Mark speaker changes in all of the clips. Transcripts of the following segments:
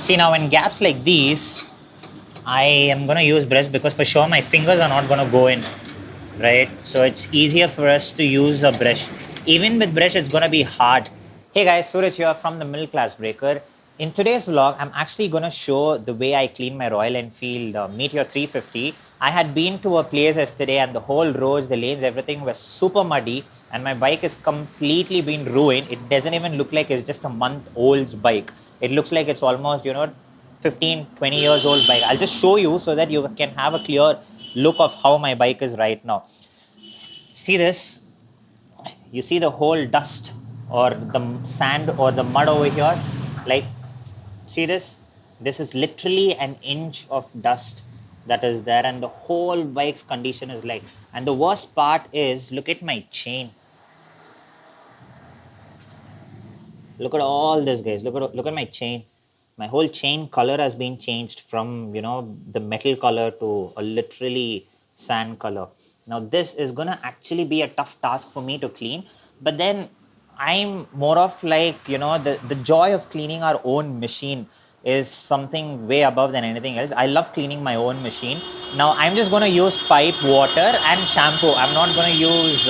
Speaker 1: See, now in gaps like these, I am going to use brush because for sure my fingers are not going to go in, right? So it's easier for us to use a brush. Even with brush, it's going to be hard. Hey guys, Suraj here from the Middle Class Breaker. In today's vlog, I'm actually going to show the way I clean my Royal Enfield Meteor 350. I had been to a place yesterday and the whole roads, the lanes, everything was super muddy and my bike is completely been ruined. It doesn't even look like it's just a month old bike. It looks like it's almost, 15, 20 years old bike. I'll just show you so that you can have a clear look of how my bike is right now. See this? You see the whole dust or the sand or the mud over here? Like, see this? This is literally an inch of dust that is there, and the whole bike's condition is like. And the worst part is, look at my chain. Look at all this, guys. Look at my chain. My whole chain color has been changed from the metal color to a literally sand color. Now this is gonna actually be a tough task for me to clean, but then I'm more of like the joy of cleaning our own machine is something way above than anything else. I love cleaning my own machine. Now I'm just gonna use pipe water and shampoo. I'm not gonna use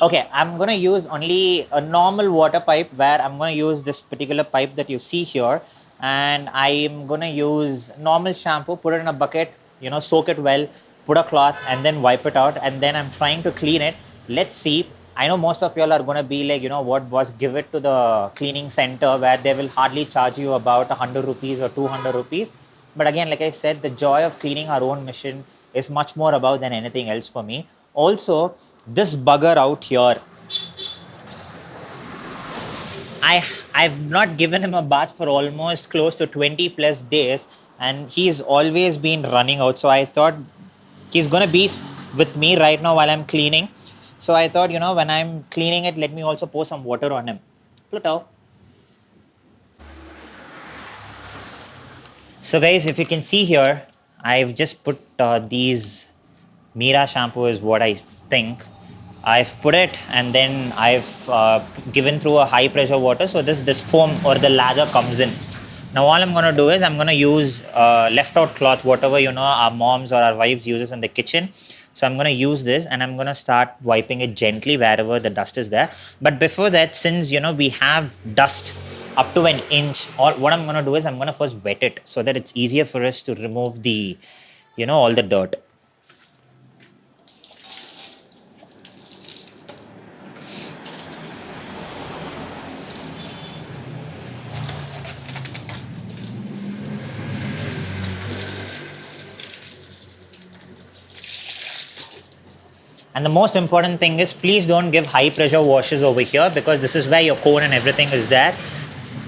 Speaker 1: okay, I'm going to use only a normal water pipe where I'm going to use this particular pipe that you see here. And I'm going to use normal shampoo, put it in a bucket, soak it well, put a cloth and then wipe it out. And then I'm trying to clean it. Let's see. I know most of y'all are going to be like, what was, give it to the cleaning center where they will hardly charge you about 100 rupees or 200 rupees. But again, like I said, the joy of cleaning our own machine is much more about than anything else for me. Also, this bugger out here, I've not given him a bath for almost close to 20 plus days, and he's always been running out. So I thought he's gonna be with me right now while I'm cleaning. So I thought, when I'm cleaning it, let me also pour some water on him. Pluto. So guys, if you can see here, I've just put these Mira shampoo is what I think. I've put it and then I've given through a high pressure water. So this foam or the lather comes in. Now all I'm going to do is I'm going to use left out cloth, whatever our moms or our wives uses in the kitchen. So I'm going to use this and I'm going to start wiping it gently wherever the dust is there. But before that, since we have dust up to an inch, or what I'm going to do is I'm going to first wet it so that it's easier for us to remove the all the dirt. And the most important thing is, please don't give high pressure washes over here because this is where your cone and everything is there.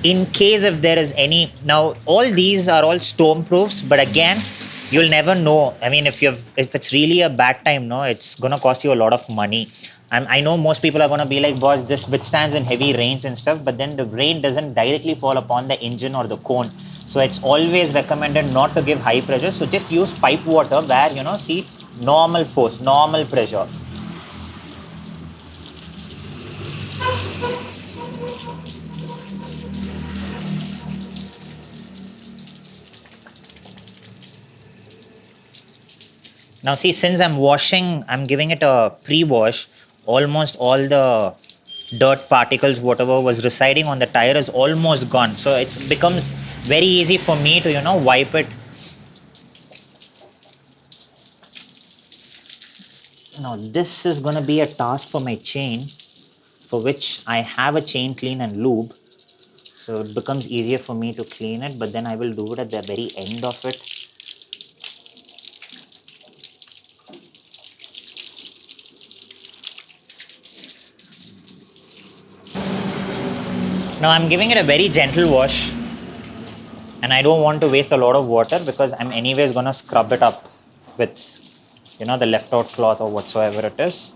Speaker 1: In case if there is any, now all these are all storm proofs, but again, you'll never know. I mean, if it's really a bad time, it's gonna cost you a lot of money. I know most people are gonna be like, boss, this withstands in heavy rains and stuff, but then the rain doesn't directly fall upon the engine or the cone. So it's always recommended not to give high pressure. So just use pipe water where, see, normal force, normal pressure. Now see, since I'm washing, I'm giving it a pre-wash, almost all the dirt particles, whatever was residing on the tire is almost gone. So it becomes very easy for me to, wipe it. Now this is going to be a task for my chain, for which I have a chain clean and lube. So it becomes easier for me to clean it, but then I will do it at the very end of it. Now I'm giving it a very gentle wash, and I don't want to waste a lot of water because I'm anyways going to scrub it up with the left out cloth or whatsoever it is.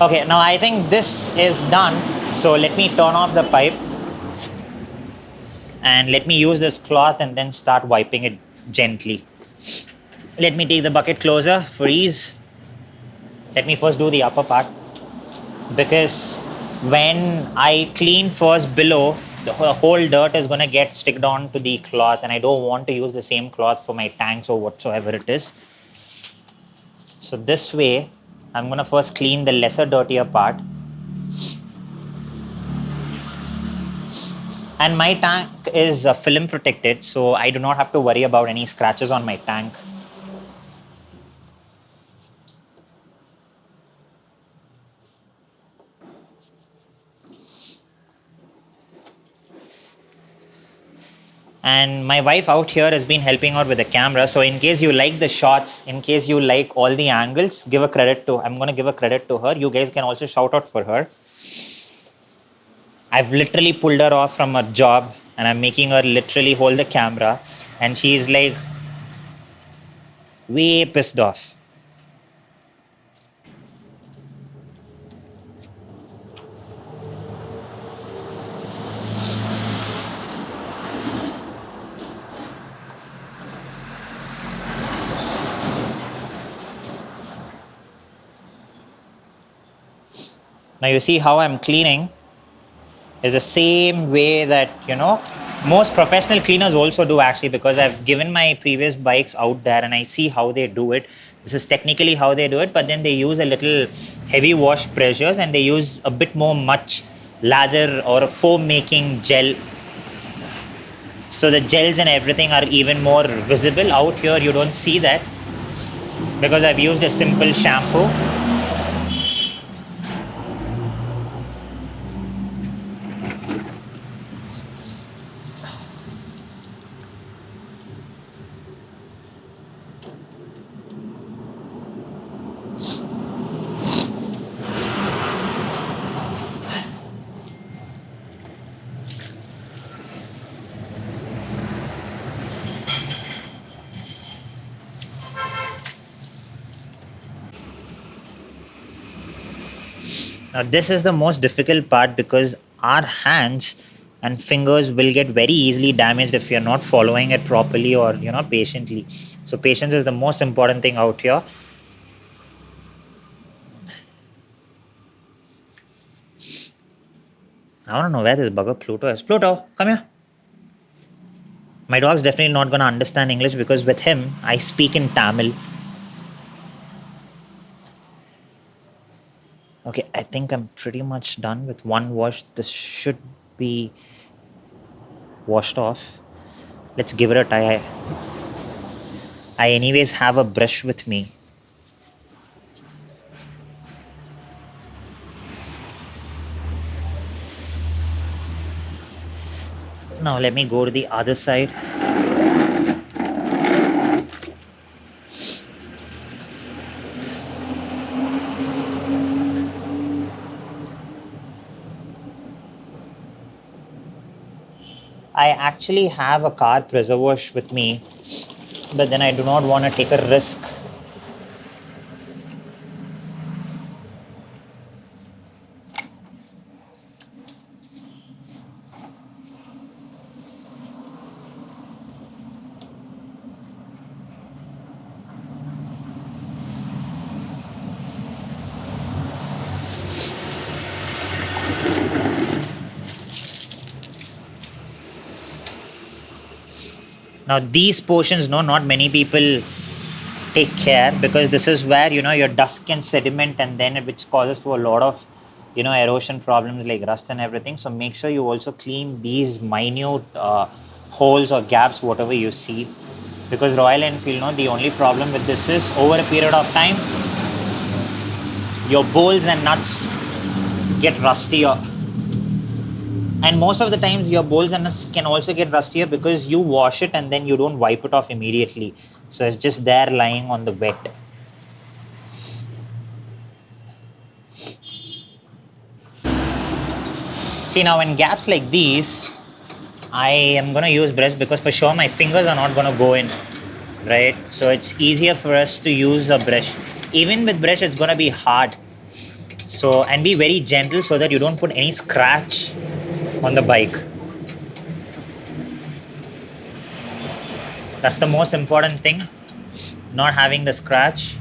Speaker 1: Okay, now I think this is done. So let me turn off the pipe and let me use this cloth and then start wiping it gently. Let me take the bucket closer for ease. Let me first do the upper part, because when I clean first below, the whole dirt is going to get sticked on to the cloth, and I don't want to use the same cloth for my tanks or whatsoever it is. So this way, I'm going to first clean the lesser dirtier part. And my tank is film protected, so I do not have to worry about any scratches on my tank. And my wife out here has been helping out with the camera, so in case you like the shots, in case you like all the angles, give a credit to, I'm going to give a credit to her. You guys can also shout out for her. I've literally pulled her off from her job and I'm making her literally hold the camera, and she's like way pissed off. Now you see how I'm cleaning is the same way that, most professional cleaners also do, actually, because I've given my previous bikes out there and I see how they do it. This is technically how they do it, but then they use a little heavy wash pressures and they use a bit more much lather or a foam making gel, so the gels and everything are even more visible. Out here you don't see that because I've used a simple shampoo. Now, this is the most difficult part because our hands and fingers will get very easily damaged if you're not following it properly or, patiently. So, patience is the most important thing out here. I don't know where this bugger Pluto is. Pluto, come here. My dog's definitely not going to understand English because with him, I speak in Tamil. Okay, I think I'm pretty much done with one wash. This should be washed off. Let's give it a try. I anyways have a brush with me. Now let me go to the other side. I actually have a car Prewash with me, but then I do not want to take a risk. Now these portions, no, not many people take care because this is where your dust can sediment and then which causes to a lot of erosion problems like rust and everything. So make sure you also clean these minute holes or gaps whatever you see, because Royal Enfield, the only problem with this is over a period of time your bolts and nuts get rustier, and most of the times your bolts and nuts can also get rustier because you wash it and then you don't wipe it off immediately, so it's just there lying on the wet. See, now in gaps like these I am going to use brush because for sure my fingers are not going to go in, right? So it's easier for us to use a brush. Even with brush it's going to be hard, so, and be very gentle so that you don't put any scratch on the bike. That's the most important thing, not having the scratch.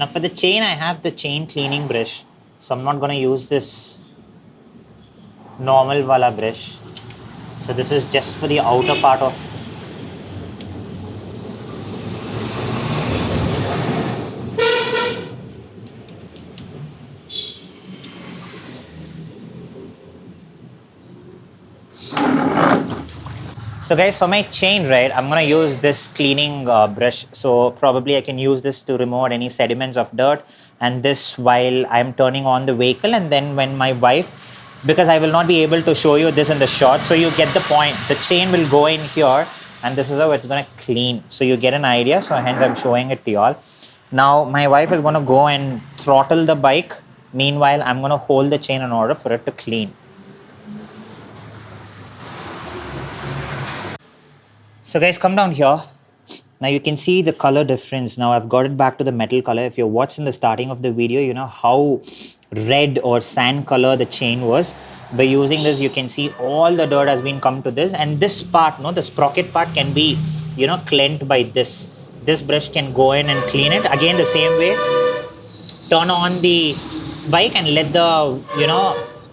Speaker 1: Now for the chain, I have the chain cleaning brush. So I'm not going to use this normal wala brush. So this is just for the outer part of. So guys, for my chain, right, I'm going to use this cleaning brush. So probably I can use this to remove any sediments of dirt, and this while I'm turning on the vehicle, and then when my wife, because I will not be able to show you this in the shot, so you get the point. The chain will go in here, and this is how it's going to clean. So you get an idea. So hence I'm showing it to y'all. Now my wife is going to go and throttle the bike. Meanwhile, I'm going to hold the chain in order for it to clean. So guys, come down here. Now you can see the color difference. Now I've got it back to the metal color. If you watched in the starting of the video, you know how red or sand color the chain was. By using this, you can see all the dirt has been come to this, and this part, no, the sprocket part can be, cleaned by this. This brush can go in and clean it. Again, the same way, turn on the bike and let the,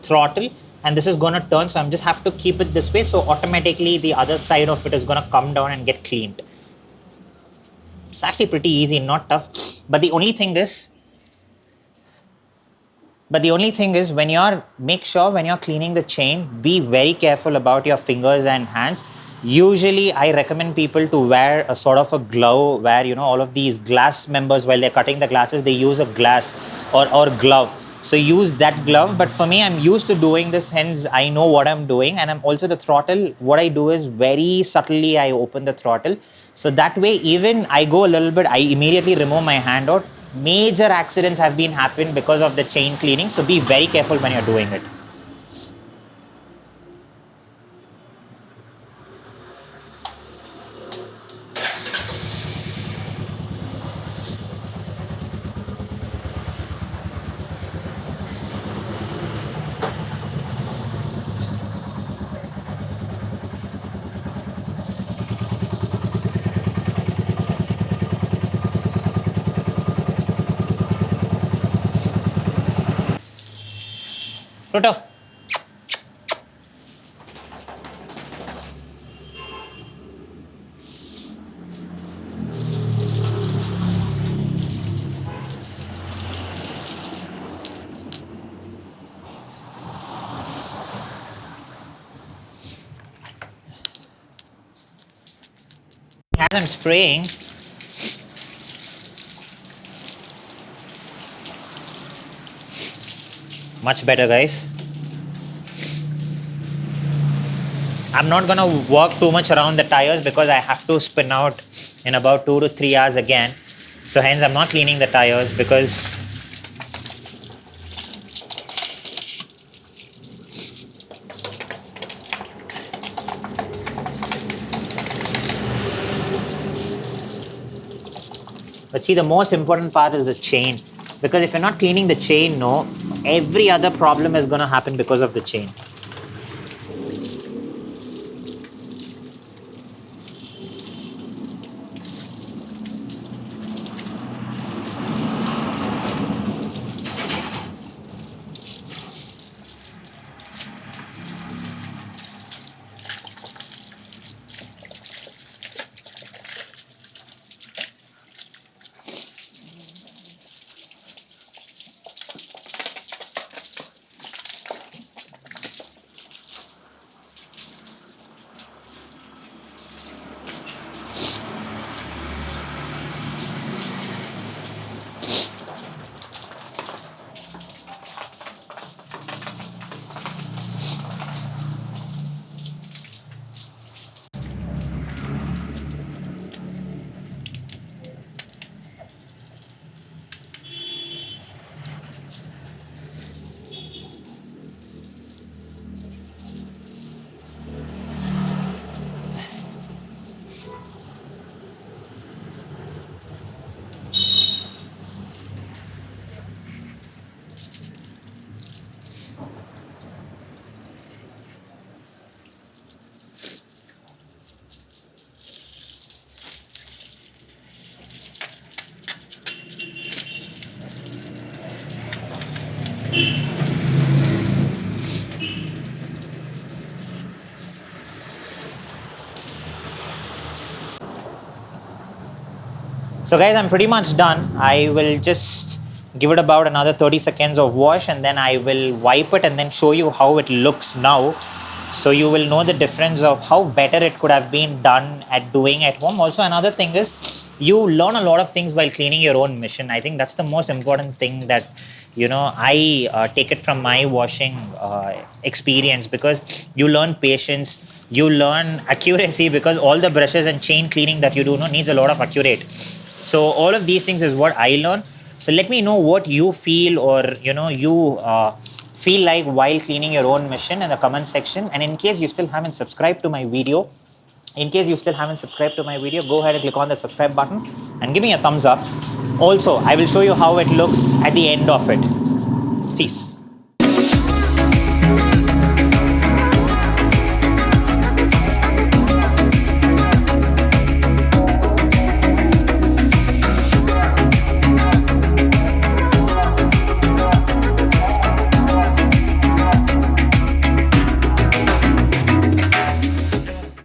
Speaker 1: throttle, and this is going to turn. So I'm just have to keep it this way. So automatically the other side of it is going to come down and get cleaned. It's actually pretty easy, not tough. But the only thing is, when you're make sure when you're cleaning the chain, be very careful about your fingers and hands. Usually, I recommend people to wear a sort of a glove where all of these glass members, while they're cutting the glasses, they use a glass or glove. So use that glove. But for me, I'm used to doing this, hence I know what I'm doing. And I'm also the throttle. What I do is very subtly I open the throttle. So that way, even I go a little bit, I immediately remove my hand out. Major accidents have been happened because of the chain cleaning. So be very careful when you're doing it. Pluto. As I'm spraying, much better, guys. I'm not gonna work too much around the tires because I have to spin out in about 2 to 3 hours again. So hence I'm not cleaning the tires because but see, the most important part is the chain, because if you're not cleaning the chain, no, every other problem is gonna happen because of the chain. So guys, I'm pretty much done. I will just give it about another 30 seconds of wash, and then I will wipe it and then show you how it looks now. So you will know the difference of how better it could have been done at doing at home. Also, another thing is you learn a lot of things while cleaning your own machine. I think that's the most important thing that I take it from my washing experience, because you learn patience, you learn accuracy, because all the brushes and chain cleaning that you do needs a lot of accurate. So all of these things is what I learned. So let me know what you feel, or you feel like while cleaning your own machine in the comment section. And in case you still haven't subscribed to my video, go ahead and click on the subscribe button and give me a thumbs up. Also, I will show you how it looks at the end of it. Peace.